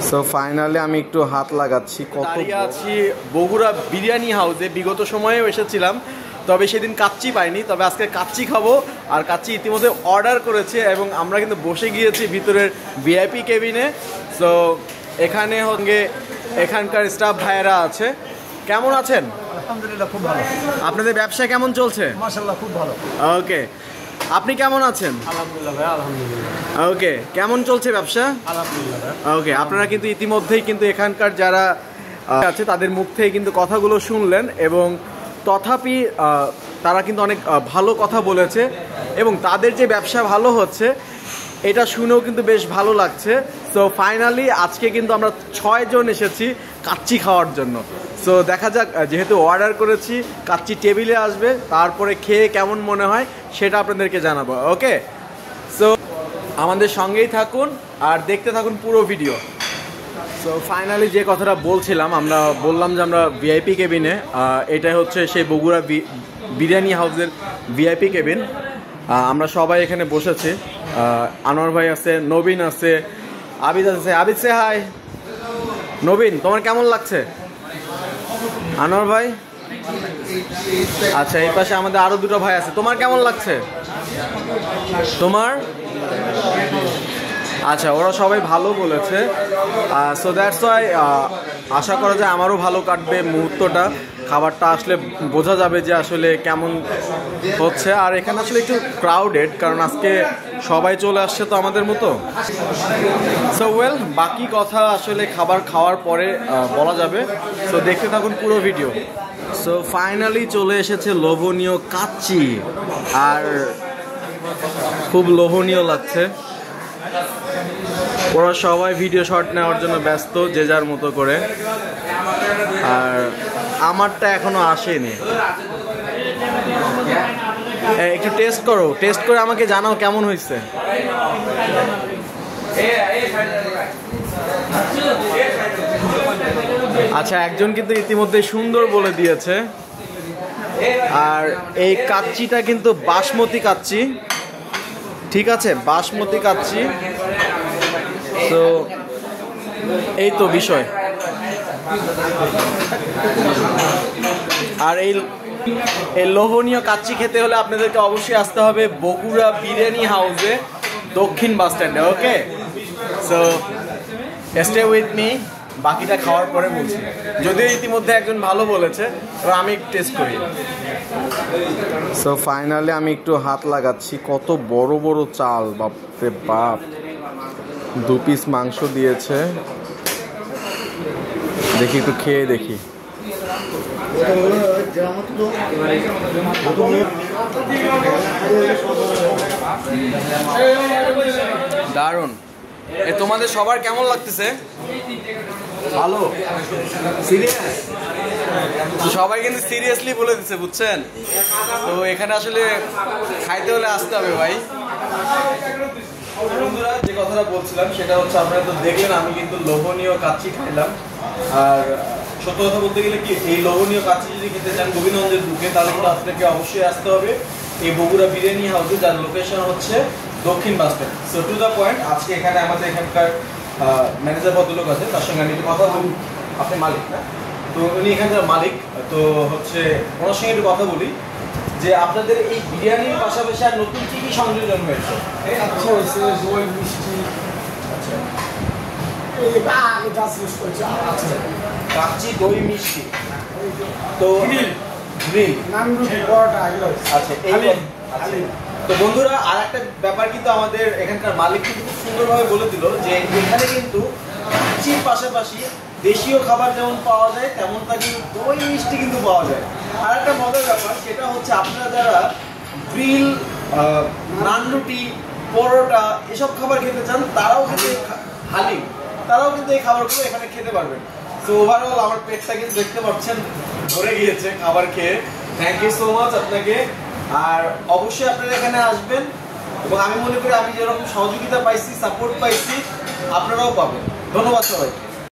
So finally আমি একটু হাত লাগাচ্ছি। দাঁড়িয়ে আছি বগুড়া বিরিয়ানি হাউসে। বিগত সময়েও এসেছিলাম, তবে সেদিন কাচ্চি পাইনি, তবে আজকে কাচ্চি খাবো। আর কাচ্চি ইতিমধ্যে অর্ডার করেছে এবং আমরা কিন্তু বসে গিয়েছি ভিতরের ভিআইপি কেবিনে। সো এখানে সঙ্গে এখানকার স্টাফ ভাইয়েরা আছে। কেমন আছেন? আলহামদুলিল্লাহ, খুব ভালো। আপনাদের ব্যবসা কেমন চলছে? মাশাআল্লাহ, খুব ভালো। ওকে, আপনি কেমন আছেন? আলহামদুলিল্লাহ ভাই, আলহামদুলিল্লাহ। ওকে, কেমন চলছে ব্যবসা? আলহামদুলিল্লাহ। ওকে, আপনারা কিন্তু ইতিমধ্যেই কিন্তু এখানকার যারা আছে তাদের মুখ থেকে কিন্তু কথাগুলো শুনলেন এবং তথাপি তারা কিন্তু অনেক ভালো কথা বলেছে এবং তাদের যে ব্যবসা ভালো হচ্ছে এটা শুনেও কিন্তু বেশ ভালো লাগছে। সো ফাইনালি আজকে কিন্তু আমরা 6 জন এসেছি কাচ্চি খাওয়ার জন্য। সো দেখা যাক, যেহেতু অর্ডার করেছি কাচ্চি টেবিলে আসবে, তারপরে খেয়ে কেমন মনে হয় সেটা আপনাদেরকে জানাবো। ওকে, সো আমাদের সঙ্গেই থাকুন আর দেখতে থাকুন পুরো ভিডিও। সো ফাইনালি যে কথাটা বলছিলাম, আমরা বললাম যে আমরা ভিআইপি কেবিনে, এটাই হচ্ছে সেই বগুড়া বিরিয়ানি হাউসের ভিআইপি কেবিন। আমরা সবাই এখানে বসেছি। আনোয়ার ভাই আছে, নবীন আছে, আবিদ আছে। আবিদ সে হাই। নবীন, তোমার কেমন লাগছে? আনোয়ার ভাই, আচ্ছা এই পাশে আমাদের আরো দুটো ভাই আছে। তোমার কেমন লাগছে? তোমার? আচ্ছা, ওরা সবাই ভালো বলেছে। সো দ্যাটস ওয়াই আশা করা যায় আমারও ভালো কাটবে মুহূর্তটা। খাবারটা আসলে বোঝা যাবে যে আসলে কেমন হচ্ছে। আর এখানে আসলে একটু ক্রাউডেড, কারণ আজকে সবাই চলে আসছে তো আমাদের মতো। সো ওয়েল, বাকি কথা আসলে খাবার খাওয়ার পরে বলা যাবে। সো দেখতে থাকুন পুরো ভিডিও। সো ফাইনালি চলে এসেছে লোভনীয় কাচ্চি, আর খুব লোভনীয় লাগছে। ওরা সবাই ভিডিও শট নেওয়ার জন্য ব্যস্ত, যে যার মতো করে। আর আমারটা এখনো আসেনি। একটু টেস্ট করো, টেস্ট করে আমাকে জানাও কেমন হয়েছে। আচ্ছা, একজন কিন্তু ইতিমধ্যে সুন্দর বলে দিয়েছে। আর এই কাচ্চিটা কিন্তু বাসমতি কাচ্চি, ঠিক আছে, বাসমতি কাচ্চি। তো এই তো বিষয়। আর এই লোভনীয় কাচ্চি খেতে হলে আপনাদেরকে অবশ্যই আসতে হবে বগুড়া বিরিয়ানি হাউসে, দক্ষিণ বাস স্ট্যান্ডে। ওকে, সো স্টে উইথ মি, বাকিটা খাওয়ার পরে বলছি। যদিও ইতিমধ্যে একজন ভালো বলেছে, এবার আমি টেস্ট করি। সো ফাইনালি আমি একটু হাত লাগাচ্ছি। কত বড় বড় চাল, বাপরে বাপ। 2 পিস মাংস দিয়েছে, দেখি একটু খেয়ে দেখি। দারুণ। তোমাদের সবার কেমন লাগতেছে? ভালো? সিরিয়াস? সবাই কিন্তু সিরিয়াসলি বলে দিচ্ছে, বুঝছেন? তো এখানে আসলে খাইতে হলে আসতে হবে ভাই। বন্ধুরা, যে কথাটা বলছিলাম সেটা হচ্ছে, আপনারা তো দেখলেন আমি কিন্তু লোভনীয় কাচ্চি খাইলাম। আর সত্য কথা বলতে গেলে কি, এই লোভনীয় কাচ্চি যদি খেতে চান গোবিন্দগঞ্জের বুকে, তাহলে কিন্তু আপনাকে অবশ্যই আসতে হবে এই বগুড়া বিরিয়ানি হাউসে, যার লোকেশন হচ্ছে দক্ষিণ bus stand. So to the point, আজকে এখানে আমাদের এখানকার ম্যানেজার ভদ্রলোক আছে, তার সঙ্গে আমি একটু কথা বলি। আপনি মালিক না? তো উনি এখানকার মালিক। তো হচ্ছে ওনার সঙ্গে একটু কথা বলি যে আপনাদের এই বিরিয়ানির পাশাপাশি আর নতুন কি কি সংযোজন হয়েছে? আচ্ছা, হয়েছে দই মিষ্টি। আচ্ছা, কাচ্চি, দই, মিষ্টি, তো গ্রিল, আচ্ছা এই। তো বন্ধুরা, আর একটা ব্যাপার কিন্তু আমাদের এখানকার মালিক কিন্তু খুব সুন্দরভাবে বলে দিল যে এখানে কিন্তু কাচ্চির পাশাপাশি দেশীয় খাবার যেমন পাওয়া যায়, তেমন তাকে দই মিষ্টি কিন্তু পাওয়া যায়। আর একটা মজার ব্যাপার, সেটা হচ্ছে আপনারা যারা গ্রিল, নান রুটি, পরোটা এসব খাবার খেতে চান, তারাও কিন্তু হালিম, তারাও কিন্তু এই খাবারগুলো এখানে খেতে পারবেন। তো ওভারঅল আমার পেটটা কিন্তু দেখতে পাচ্ছেন ভরে গিয়েছে খাবার খেয়ে। থ্যাংক ইউ সো মাচ আপনাকে। আর অবশ্যই আপনারা এখানে আসবেন এবং আমি মনে করি আমি যেরকম সহযোগিতা পাইছি, সাপোর্ট পাইছি, আপনারাও পাবেন। ধন্যবাদ সবাইকে।